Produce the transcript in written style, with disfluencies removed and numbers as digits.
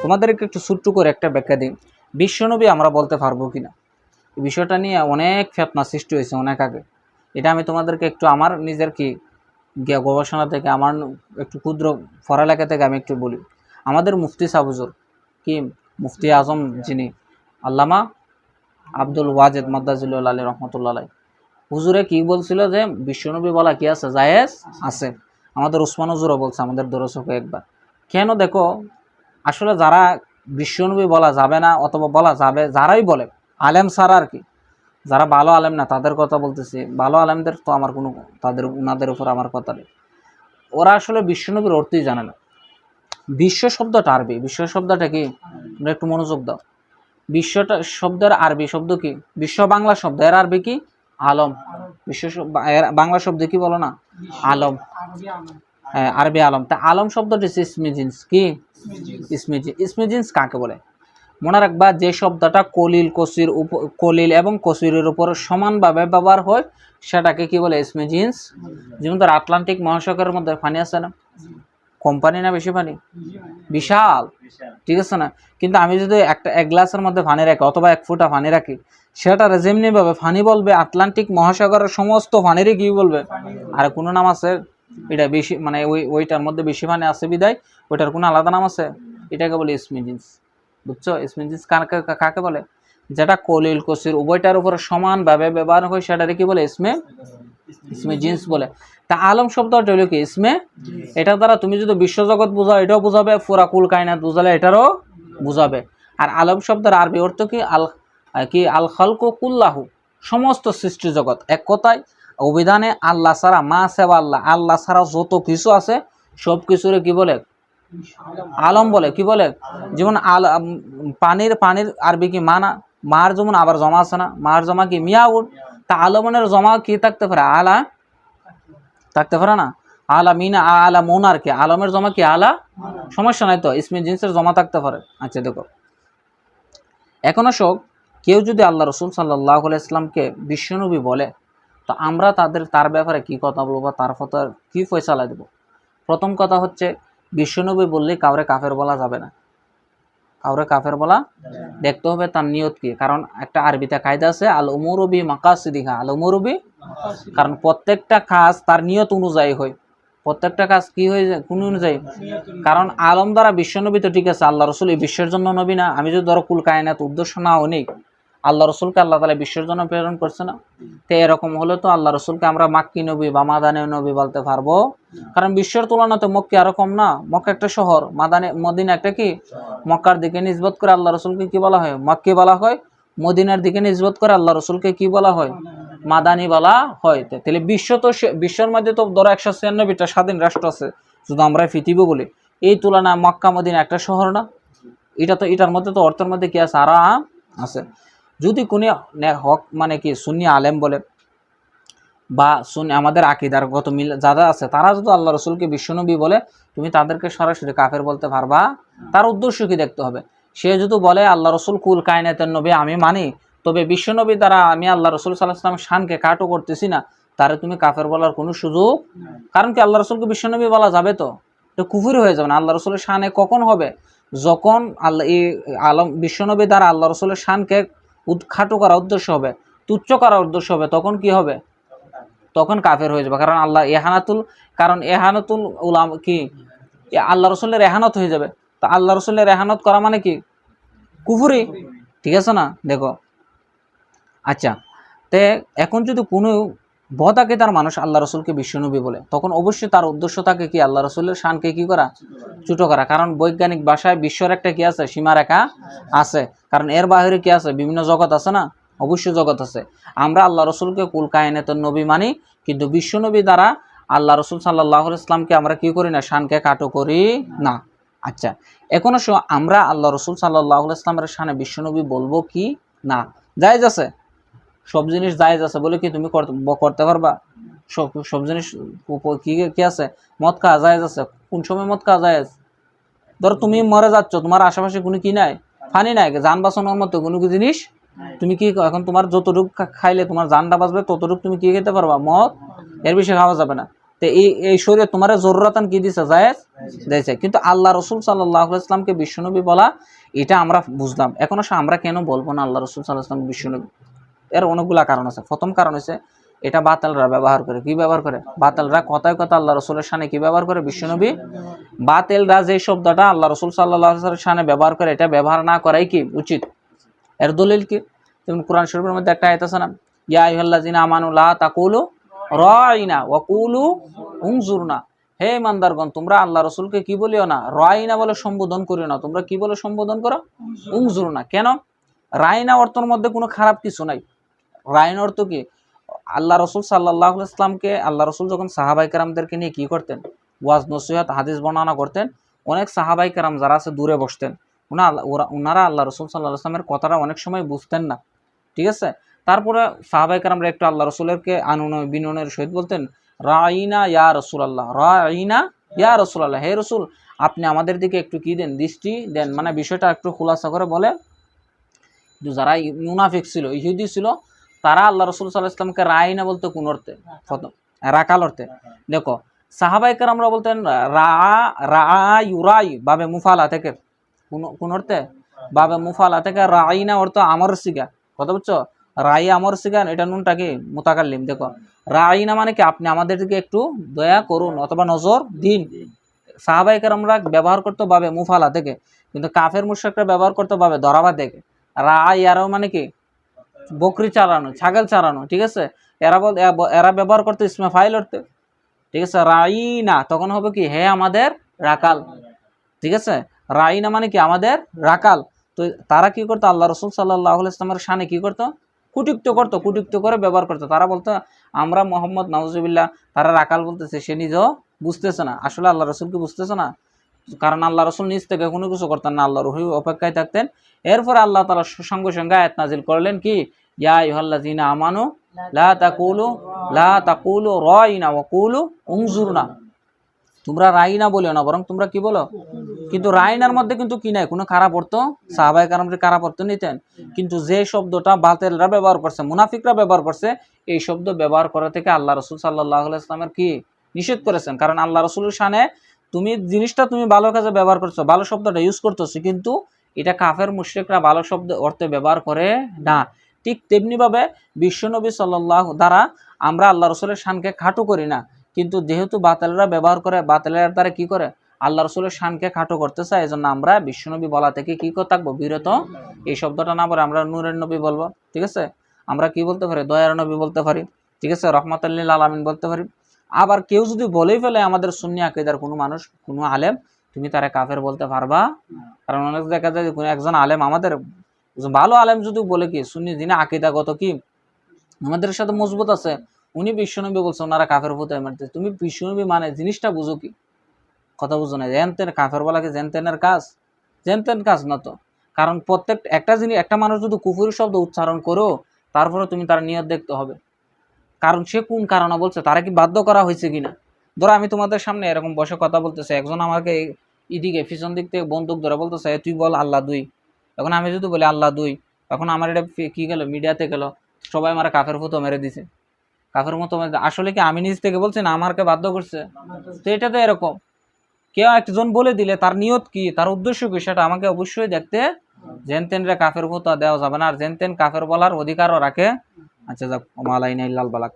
তোমাদেরকে একটু ছোট্ট করে একটা ব্যাখ্যা দিই, বিশ্বনবী আমরা বলতে পারবো কিনা, এই বিষয়টা নিয়ে অনেক ফেতনা সৃষ্টি হয়েছে অনেক আগে। এটা আমি তোমাদেরকে একটু আমার নিজের গবেষণা থেকে, আমার একটু ক্ষুদ্র পড়ালেখা থেকে আমি একটু বলি। আমাদের মুফতি সাহেব হুজুর, মুফতি আজম যিনি আল্লামা আব্দুল ওয়াজেদ মাদ্দাজিল্লাহ আলী রহমতুল্লাহ আলাই, হুজুরে কি বলছিল যে বিশ্বনবী বলা কি আছে, জায়েজ আছে। আমাদের উসমান হুজুরও বলছে আমাদের দর্শকে একবার। কেন দেখো, আসলে যারা বিশ্বনবী বলা যাবে না অথবা বলা যাবে, যারাই বলে আলেম ছাড়া আর কি, যারা ভালো আলেম না তাদের কথা বলতেছি, ভালো আলেমদের তো আমার কোনো ওনাদের উপর আমার কথা নেই। ওরা আসলে বিশ্বনবীর অর্থই জানে না। বিশ্ব শব্দটা আরবি, বিশ্ব শব্দটা কি, তোমরা একটু মনোযোগ দাও। বিশ্বটা শব্দের আরবি শব্দ কি, বিশ্ব বাংলা শব্দ, এর আরবি কি, আলম। বিশ্ব বাংলা শব্দ কি বলো না, আলম। হ্যাঁ, আরবি আলম। তা আলম শব্দটি ইসমি জিন্স, কি ইসমি জিন্স কাকে বলে? মনে রাখবা, যে শব্দটা কলিল এবং কসিরের উপর সমানভাবে ব্যবহার হয় সেটাকে কি বলে, ইসমি জিন্স। যেমন ধর আটলান্টিক মহাসাগরের মধ্যে পানি আছে না, কম পানি না বেশি পানি, বিশাল, ঠিক আছে না? কিন্তু আমি যদি এক গ্লাসের মধ্যে পানি রাখি অথবা 1 ফুটা পানি রাখি, সেটার যেমনি ভাবে পানি বলবে, আটলান্টিক মহাসাগরের সমস্ত পানিরই কি বলবে। আর কোনো নাম আছে এটা বেশি, মানে ওইটার মধ্যে বেশি পানি আছে বিদায় ওইটার কোনো আলাদা নাম আছে? এটাকে বলে ইসমি জিন্স। বুঝছো, ইসমি জিন্স কাকে বলে? যেটা কলিল কসির উভয়টার উপর সমানভাবে ব্যবহার হয় সেটারে কি বলে, ইসমে জিন্স বলে। তা আলম শব্দটা হলো কি, ইসমে। এটা দ্বারা তুমি যদি বিশ্বজগৎ বোঝাও এটাও বোঝাবে, পুরা কুল কায়নাত বোঝালে এটারও বোঝাবে। আর আলম শব্দের আরবি অর্থ কি, আল খালকু কুল্লাহু, সমস্ত সৃষ্টি জগৎ। এক কথায় অভিধানে আল্লাহ ছাড়া, মা সেবা আল্লাহ, আল্লাহ ছাড়া যত কিছু আছে সব কিছুরে কি বলে, আলম বলে। কি বলে? যেমন পানির আরবি কি, মানা, মার যেমন আবার জমা আছে না, মার জমা কি, মিয়াউন। তা আলমনের জমা কি থাকতে পারে, আলা থাকতে পারে না, আলা মিনা আলা মুন, আর কি আলমের জমা কি, আলা। সমস্যা নাই তো, ইসমে জিন্সের জমা থাকতে পারে। আচ্ছা দেখো, এখন আসো, কেউ যদি আল্লাহ রসুল সাল্লাল্লাহু আলাইহি ইসলামকে বিশ্বনবী বলে, তো আমরা তার ব্যাপারে কি কথা বলবো, তার কথা কি ফয়সালা দেব? প্রথম কথা হচ্ছে, বিশ্বনবী বললে কাউরে কাফের বলা যাবে না, কাউরে কাফের বলা, দেখতে হবে তার নিয়ত কি। কারণ একটা আরবিতে কায়দা আছে, আল উমুরু বি মাকাসিদিহা, আল উমুরু বি, কারণ প্রত্যেকটা কাজ তার নিয়ত অনুযায়ী হয়। প্রত্যেকটা কাজ কি হয়ে যায়, কোন অনুযায়ী? কারণ আলম দ্বারা বিশ্বনবী তো ঠিক আছে, আল্লাহ রসুল এই বিশ্বের জন্য নবী না। আমি যদি ধরো কুল কায়নাত উদ্দেশ্য না অনেক, আল্লাহ রসুলকে আল্লাহ তাআলা বিশ্বের জন্য প্রেরণ করছে না। তো এরকম হলে তো আল্লাহ রসুলকে আমরা মাক্কি নবী বা মাদানী নবী বলতে পারবো? কারণ বিশ্বের তুলনাতে মক্কা এরকম না, মক্কা একটা শহর, মদিনা একটা কি, মক্কার দিকে নিসবত করে আল্লাহ রসুলকে কি বলা হয়, মক্কি বলা হয়। মদিনার দিকে নিসবত করে আল্লাহ রসুলকে কি বলা হয়, মাদানী বলা হয়। তাহলে বিশ্বের মধ্যে তো ধরো 196টা স্বাধীন রাষ্ট্র আছে, শুধু আমরা পৃথিবী বলি। এই তুলনায় মক্কা মদিনা একটা শহর না? এটার মধ্যে তো অর্থের মধ্যে কি আছে, আরাম আছে। যদি কোনো হক মানে কি সুন্নি আলেম বলে বা সুন্নি আমাদের আকীদার গত মিল যারা আছে, তারা যদি আল্লাহ রসুলকে বিশ্বনবী বলে, তুমি তাদেরকে সরাসরি কাফের বলতে পারবা? তার উদ্দেশ্য কি দেখতে হবে। সে যদি বলে আল্লাহ রসুল কুল কায়নাতের নবী, আমি মানি, তবে বিশ্বনবী দ্বারা আমি আল্লাহ রসুল সাল্লাল্লাহু আলাইহি ওয়াসাল্লামের শানকে কাটো করতেছি না, তারে তুমি কাফের বলার কোনো সুযোগ। কারণ কি, আল্লাহ রসুলকে বিশ্বনবী বলা যাবে তো, এটা কুফরি হয়ে যাবে না। আল্লাহ রসুলের শানে কখন হবে, যখন আল্লাহ এই আলম বিশ্বনবী দ্বারা আল্লাহ রসুলের শানকে খাটো করার উদ্দেশ্য হবে, তুচ্ছ করার উদ্দেশ্য হবে, তখন কি হবে, তখন কাফের হয়ে যাবে। কারণ আল্লাহ এহানাতুল উলাম কি, আল্লাহ রসুলের এহানত হয়ে যাবে। তো আল্লাহ রসুলের এহানত করা মানে কি, কুফরি, ঠিক আছে না? দেখো, আচ্ছা, তে এখন যদি কোনো বদাকিদার মানুষ আল্লাহ রসুলকে বিশ্বনবী বলে, তখন অবশ্যই তার উদ্দেশ্য থাকে কি, আল্লাহ রসুলের শানকে কি করা, ছোট করা। কারণ বৈজ্ঞানিক ভাষায় বিশ্বর একটা কি আছে, সীমারেখা আছে। কারণ এর বাইরে কি আছে, বিভিন্ন জগৎ আছে না, অবশ্যই জগৎ আছে। আমরা আল্লাহ রসুলকে কুল কায়নাতের নবী মানি, কিন্তু বিশ্বনবী দ্বারা আল্লাহ রসুল সাল্লাল্লাহু আলাইহি ইসলামকে আমরা কি করি না, শানকে কাটো করি না। আচ্ছা, এখন আসো, আমরা আল্লাহ রসুল সাল্লাল্লাহু আলাইহি ইসলামের শানে বিশ্বনবী বলবো কি না? জায়েজ আছে, সব জিনিস জায়েজ আছে বলে কি তুমি করতে পারবা? সব জিনিস কি আছে, মদ খাওয়া জায়েজ আছে। কোন সময় মদ খাওয়া জায়েজ? ধরো তুমি মরে যাচ্ছ, তোমার আশেপাশে কোনো কি নাই, পানি নাই, যান বাঁচানোর মতো কোনো জিনিস তুমি কি, এখন তোমার যতটুকু খাইলে তোমার জানটা বাঁচবে ততটুকু তুমি কি খেতে পারবা, মদ। এর বেশি খাওয়া যাবে না। তো এই শরীয়ত তোমার জরুরাতান কি দিছে, জায়েজ দিয়েছে। কিন্তু আল্লাহ রসুল সাল্লাল্লাহু আলাইহি ওয়াসাল্লামকে বিশ্বনবী বলা, এটা আমরা বুঝলাম। এখন আসলে আমরা কেন বলবো না আল্লাহ রসুল সাল্লাল্লাহু আলাইহি ওয়াসাল্লাম বিশ্বনবী? এর অনেকগুলা কারণ আছে। প্রথম কারণ হচ্ছে এটা বাতিলরা ব্যবহার করে। কি ব্যবহার করে? বাতিলরা কথায় কথা আল্লাহ রসুলের শানে কি ব্যবহার করে? বিশ্বনবী। বাতিলরা যে শব্দটা আল্লাহ রসুল সাল্লাল্লাহু আলাইহি ওয়াসাল্লামের শানে ব্যবহার করে, এটা ব্যবহার না করাই কি উচিত। এর দলিল কি? যেমন কোরআন শরীফের মধ্যে একটা আয়াত আছে না, ইয়া আইয়ুহাল্লাযিনা আমানু লা তাকুলু রাইনা ওয়া কুলু উনজুরনা। হে ইমানদারগণ, তোমরা আল্লাহ রসুলকে কি বলিও না? রাইনা বলে সম্বোধন করিও না, তোমরা কি বলে সম্বোধন করো? উনজুরনা। কেন? রাইনা অর্থের মধ্যে কোনো খারাপ কিছু নাই। রাইনা অর্থ কি? আল্লাহ রসুল সাল্লাল্লাহু আলাইহি ওয়াসাল্লামকে, আল্লাহ রসুল যখন সাহাবাই কেরামদেরকে নিয়ে কি করতেন? ওয়াজ নসিহত হাদিস বর্ণনা করতেন। অনেক সাহাবাই কেরাম যারা আছে দূরে বসতেন, ওনারা আল্লাহ রসুল সাল্লাল্লাহু আলাইহি ওয়াসাল্লামের কথাটা অনেক সময় বুঝতেন না, ঠিক আছে। তারপরে সাহাবাই কেরামরা একটু আল্লাহ রসুলেরকে আনন্দ বিনয়ের সহিত বলতেন, রাইনা ইয়া রসুলাল্লাহ, রাইনা ইয়া রসুলাল্লাহ, হে রসুল আপনি আমাদের দিকে একটু কি দেন, দৃষ্টি দেন। মানে বিষয়টা একটু খুলাসা করে বলে। কিন্তু যারা মুনাফিক ছিল, ইহুদি ছিল, তারা আল্লাহ রসুল সাল্লাল্লাহু আলাইহি ওয়াসাল্লামকে রাইনা বলতে কোন অর্থে? প্রথম রাকাল অর্থে। দেখো সাহাবাই কেরামরা বলতেন রা, রা ইউরাই বাবে মুফালা থেকে। কোন অর্থে? বাবে মুফালা থেকে। রাইনা অর্থ আমর সিগা, কথা বুঝছো? রাই আমর সিগা, এটা নুনটা কি মুতাকাল্লিম। দেখো রাইনা মানে কি আপনি আমাদের দিকে একটু দয়া করুন অথবা নজর দিন। সাহাবাই কেরামরা ব্যবহার করতো বাবে মুফালা থেকে, কিন্তু কাফের মুশরিকরা ব্যবহার করতো বাবে ধরাবা থেকে। ইয়ারাও মানে কি বকরি চালানো, ছাগল চালানো, ঠিক আছে। এরা ব্যবহার করতো ইসমে ফাইল অর্থে, ঠিক আছে। রাইনা তখন হবে কি, হে আমাদের রাকাল, ঠিক আছে। রাইনা মানে কি আমাদের রাকাল। তো তারা কি করতো? আল্লাহ রসুল সাল্লাল্লাহু আলাইহি ওয়াসাল্লামের শানে কি করতো? কুটিক্ত করতো, কুটিক্ত করে ব্যবহার করতো। তারা বলতো আমরা মোহাম্মদ, নাউজুবিল্লাহ, তারা রাকাল বলতেছে, সে নিজেও বুঝতেছে না, আসলে আল্লাহ রসুলকে বুঝতেছে না। কারণ আল্লাহ রসুল নিজ থেকে কোনো কিছু করতেন না, আল্লাহর ওহী অপেক্ষায় থাকতেন। এরপরে আল্লাহ তাআলা সঙ্গে সঙ্গে আয়াত নাজিল করলেন কি, ইয়া আইয়ুহাল্লাযিনা আমানু লা তাকুলু রাইনা ওয়া কুলু উনজুরনা। তোমরা রাইনা বলিও না, বরং তোমরা কি বলো? কিন্তু রাইনার মধ্যে কিন্তু কি নাই, কোনো খারাপ অর্থ। সাহাবায়ে কেরামরা খারাপ অর্থ নিতেন, কিন্তু যে শব্দটা বাতিলরা ব্যবহার করছে, মুনাফিকরা ব্যবহার করছে, এই শব্দ ব্যবহার করা থেকে আল্লাহ রসুল সাল্লাল্লাহু আলাইহি ওয়াসাল্লামের কি নিষেধ করেছেন। কারণ আল্লাহ রসুলের শানে তুমি জিনিসটা তুমি ভালো কাজে ব্যবহার করছো, ভালো শব্দটা ইউজ করতেছো, কিন্তু এটা কাফের মুশরিকরা ভালো শব্দ অর্থে ব্যবহার করে না। ঠিক তেমনিভাবে বিশ্বনবী সাল্লাল্লাহু দ্বারা আমরা আল্লাহ রসুলের শানকে খাটো করি না, কিন্তু যেহেতু বাতিলরা ব্যবহার করে, বাতিলের দ্বারা কি করে? আল্লাহ রসুলের শানকে খাটো করতে চায়। এই জন্য আমরা বিশ্বনবী বলা থেকে কি থাকবো? বিরত। এই শব্দটা না বলে আমরা নূরের নবী বলবো, ঠিক আছে। আমরা কি বলতে পারি? দয়ার নবী বলতে পারি, ঠিক আছে। রহমাতুল লিল আলামিন বলতে পারি। আবার কেউ যদি বলেই ফেলে আমাদের সুন্নি আকীদার কোনো মানুষ, কোনো আলেম, তুমি তারা কাফের বলতে পারবা। কারণ অনেক দেখা যায় কোনো একজন আলেম, আমাদের ভালো আলেম যদি বলে কি সুন্নি যিনি আকীদাগত কি আমাদের সাথে মজবুত আছে, উনি বিশ্বনবী বলছে ওনারা কাফের ফুতায় মারতে, তুমি বিশ্বনবী মানে জিনিসটা বুঝো কি? কথা বুঝো না। জেনতেন কাফের বলা কি জেনতেনের কাজ? জেনতেন কাজ না তো। কারণ প্রত্যেক একটা জিনিস, একটা মানুষ যদি কুফরি শব্দ উচ্চারণ করো, তারপরে তুমি তার নিয়ত দেখতে হবে, কারণ সে কোন কারণে বলছে, তারা কি বাধ্য করা হয়েছে কিনা। ধরো আমি তোমাদের সামনে এরকম বসে কথা বলতেছে, একজন আমাকে এদিকে পিছন দিক থেকে বন্দুক ধরে বলতেছে তুই বল আল্লাহ দুই। এখন আমি যদি বলি আল্লাহ দুই, তখন আমার এটা কি গেল, মিডিয়াতে গেল, সবাই আমার কাফের ফুতো মেরে দিছে, কাফের মতো। আসলে কি আমি নিজ থেকে বলছি না আমাকে বাধ্য করছে? তো এটা তো এরকম, কেউ একজন বলে দিলে তার নিয়ত কি, তার উদ্দেশ্য কি, সেটা আমাকে অবশ্যই দেখতে। জেনতেনরা কাফের ফুতো দেওয়া যাবে না, আর জেনতেন কাফের বলার অধিকারও রাখে। আচ্ছা যাক, ওমা আলাইনা ইল্লাল বালাগ।